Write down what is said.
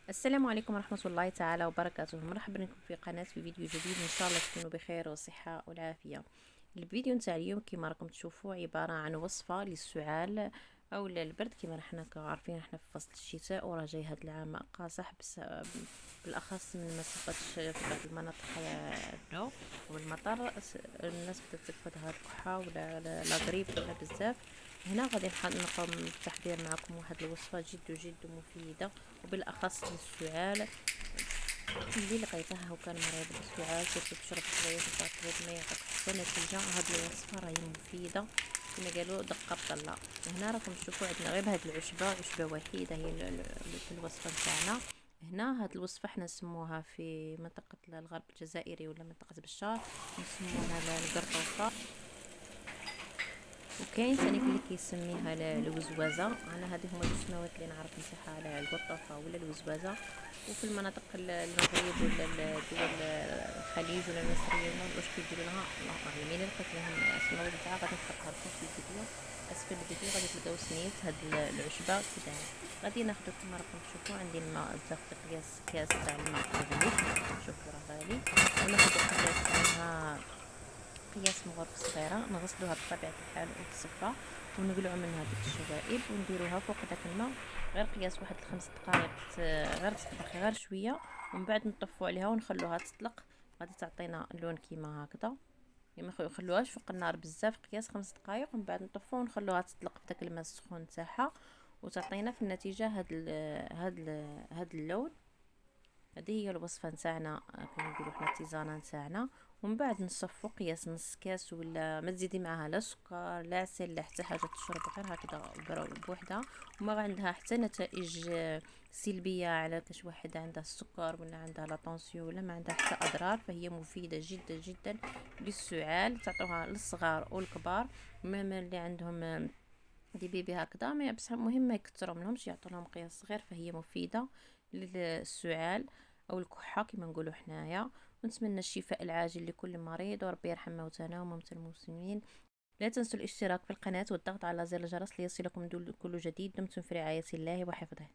السلام عليكم ورحمة الله تعالى وبركاته. مرحبا بكم في قناة في فيديو جديد. ان شاء الله تكونوا بخير وصحة والعافية. الفيديو نتاع اليوم كما راكم تشوفوا عبارة عن وصفة للسعال او البرد. كما حنا عارفين احنا في فصل الشتاء وراه جاي هذا العام قاصح بالاخص من مسافات في بعض المناطق الجو والمطر. الناس بدات تكبد هاد الكحة ولا لا غريب ولا بزاف. هنا غادي نقوم بالتحضير معكم واحد الوصفة جد مفيدة وبالاخص للسعال اللي لقيتها وكان مريض بالسعال كيف تشرب شويه البطيخ ما يعطيك حتى نتيجه. هاد الوصفه راهي مفيده كما قالوا دقه بطله. وهنا راكم تشوفوا عندنا غير هاد عشبه وحيده هي في الوصفه نتاعنا. هنا هاد الوصفه حنا نسموها في منطقه الغرب الجزائري ولا منطقه بشار نسموها القرطوفه، وكاين ثاني اللي كيسميها الوزوازه. انا هذه هما جوج سماوات اللي نعرف نصيحها على القرطافه ولا الوزوازه. وفي المناطق المغرب ولا الدول الخليج ولا المصريين واش كيديروا لها الله اعلم. الا لقيت لهم السماوات تاعها غادي نحطها لكم في الفيديو اسفل الفيديو. غادي تلقاو سميت هاد العشبه كذا. غادي ناخذ كما راكم تشوفوا عندي الماء الزاق قياس كاس تاع الماء غالي، شوفوا راه غالي. وناخذ قياس تاعها قياس مغرفة صغيرة نغسلوها بطبيعة الحال وتصفى ونقلعوا منها ديك الشوائب ونديروها فوق داك الماء غير قياس واحد 5 دقائق غير تطبخ غير شوية، ومن بعد نطفوا عليها ونخلوها تطلق. غادي تعطينا اللون كيما هكذا. ما نخلوهاش فوق النار بزاف، قياس 5 دقائق ومن بعد نطفوا ونخلوها تطلق بداك الماء السخون تاعها وتعطينا في النتيجة هاد اللون. هذه هي الوصفه نتاعنا كما نقولوا حنا التيزانه نتاعنا. ومن بعد نصفوا قياس نص كاس ولا ما تزيدي معها لا سكر لا عسل لا حتى حاجه، تشرب غير هكذا بوحدها وما عندها حتى نتائج سلبيه على كاش واحد عندها السكر ولا عندها لا طونسيون ولا ما عندها حتى اضرار. فهي مفيده جدا للسعال، تعطوها للصغار والكبار. مما اللي عندهم دي بيبي هكذا ما بصح مهم ما يكثروا منهمش، يعطوا لهم قياس صغير. فهي مفيده للسعال او الكحه كما نقولوا حنايا. ونتمنى الشفاء العاجل لكل مريض وربي يرحم موتانا وموتى المسلمين. لا تنسوا الاشتراك في القناه والضغط على زر الجرس ليصلكم كل جديد. دمتم في رعايه الله وحفظه.